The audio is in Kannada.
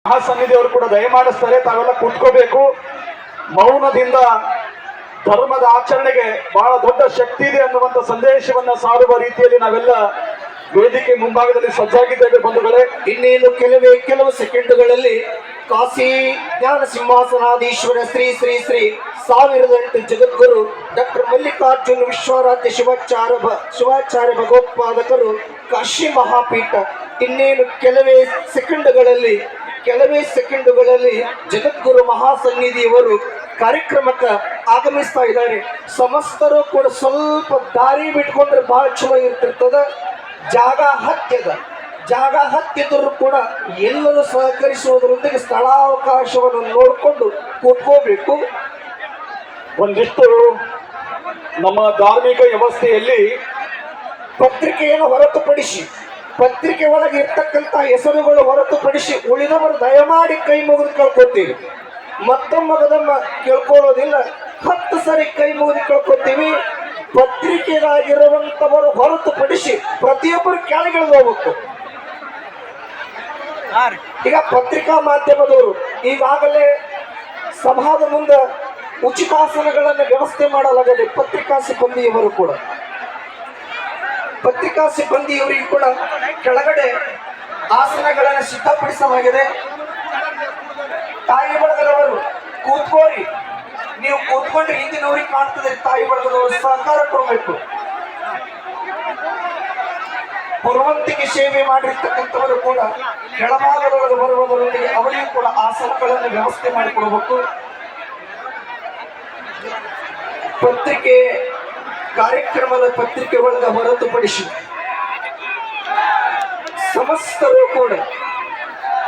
ಮಹಾಸನ್ನಿಧಿಯವರು ಕೂಡ ದಯಮಾಡಿಸ್ತಾರೆ. ತಾವೆಲ್ಲ ಕುತ್ಕೋಬೇಕು. ಮೌನದಿಂದ ಧರ್ಮದ ಆಚರಣೆಗೆ ಬಹಳ ದೊಡ್ಡ ಶಕ್ತಿ ಇದೆ ಅನ್ನುವಂಥ ಸಂದೇಶವನ್ನ ಸಾರುವ ರೀತಿಯಲ್ಲಿ ನಾವೆಲ್ಲ ವೇದಿಕೆ ಮುಂಭಾಗದಲ್ಲಿ ಸಜ್ಜಾಗಿದ್ದೇವೆ ಬಂಧುಗಳೇ. ಇನ್ನೇನು ಕೆಲವು ಸೆಕೆಂಡುಗಳಲ್ಲಿ ಕಾಶಿ ಜ್ಞಾನ ಸಿಂಹಾಸನಾಧೀಶ್ವರ ಶ್ರೀ ಶ್ರೀ ಶ್ರೀ 1008 ಜಗದ್ಗುರು ಡಾಕ್ಟರ್ ಮಲ್ಲಿಕಾರ್ಜುನ ವಿಶ್ವರಾಧ್ಯ ಶಿವಾಚಾರ್ಯ ಭಗವತ್ಪಾದಕರು ಕಾಶಿ ಮಹಾಪೀಠ ಇನ್ನೇನು ಕೆಲವೇ ಸೆಕೆಂಡುಗಳಲ್ಲಿ ಜಗದ್ಗುರು ಮಹಾಸನ್ನಿಧಿಯವರು ಕಾರ್ಯಕ್ರಮಕ್ಕೆ ಆಗಮಿಸ್ತಾ ಇದ್ದಾರೆ. ಸಮಸ್ತರು ಕೂಡ ಸ್ವಲ್ಪ ದಾರಿ ಬಿಟ್ಕೊಂಡ್ರೆ ಬಹಳ ಚಲೋ ಇರ್ತಿರ್ತದ. ಜಾಗ ಹತ್ತಿದ್ರು ಕೂಡ ಎಲ್ಲರೂ ಸಹಕರಿಸುವುದರೊಂದಿಗೆ ಸ್ಥಳಾವಕಾಶವನ್ನು ನೋಡಿಕೊಂಡು ಕೂತ್ಕೋಬೇಕು. ಒಂದಿಷ್ಟು ನಮ್ಮ ಧಾರ್ಮಿಕ ವ್ಯವಸ್ಥೆಯಲ್ಲಿ ಪತ್ರಿಕೆಯನ್ನು ಹೊರತುಪಡಿಸಿ ಪತ್ರಿಕೆ ಒಳಗೆ ಇರ್ತಕ್ಕಂಥ ಹೆಸರುಗಳು ಹೊರತುಪಡಿಸಿ ಉಳಿದವರು ದಯಮಾಡಿ ಕೈ ಮುಗಿದು ಕೇಳ್ಕೊತೀವಿ. ಮತ್ತೊಮ್ಮಗದಮ್ಮ ಕೇಳ್ಕೊಳ್ಳೋದಿಲ್ಲ. 10 ಸರಿ ಕೈ ಮುಗಿದು ಕೇಳ್ಕೊತೀವಿ. ಪತ್ರಿಕೆಗಾಗಿರುವಂತವರು ಹೊರತುಪಡಿಸಿ ಪ್ರತಿಯೊಬ್ಬರು ಕೆಳಗಿಳಿದು ಹೋಗ್ಬೇಕು. ಈಗ ಪತ್ರಿಕಾ ಮಾಧ್ಯಮದವರು ಈಗಾಗಲೇ ಸಭಾದ ಮುಂದೆ ಉಚಿತಾಸನಗಳನ್ನು ವ್ಯವಸ್ಥೆ ಮಾಡಲಾಗಿದೆ. ಪತ್ರಿಕಾ ಸಿಬ್ಬಂದಿಯವರಿಗೂ ಕೂಡ ಕೆಳಗಡೆ ಆಸನಗಳನ್ನು ಸಿದ್ಧಪಡಿಸಲಾಗಿದೆ. ತಾಯಿ ಬಳಗದವರು ಕೂತ್ಕೋರಿ, ನೀವು ಕೂತ್ಕೊಂಡ್ರೆ ಹಿಂದಿನವ್ರಿಗೆ ಕಾಣ್ತದೆ. ತಾಯಿ ಬಳಗದವರು ಸಹಕಾರ ಕೊಡಬೇಕು. ಪುರವಂತಿಕೆ ಸೇವೆ ಮಾಡಿರ್ತಕ್ಕಂಥವರು ಕೂಡ ಕೆಳಭಾಗದೊಳಗೆ ಬರುವುದರೊಂದಿಗೆ ಅವರಿಗೂ ಕೂಡ ಆಸನಗಳನ್ನು ವ್ಯವಸ್ಥೆ ಮಾಡಿಕೊಡಬೇಕು. ಕಾರ್ಯಕ್ರಮದ ಪತ್ರಿಕೆ ಒಳಗೆ ಹೊರತುಪಡಿಸಿ ಸಮಸ್ತರು ಕೂಡ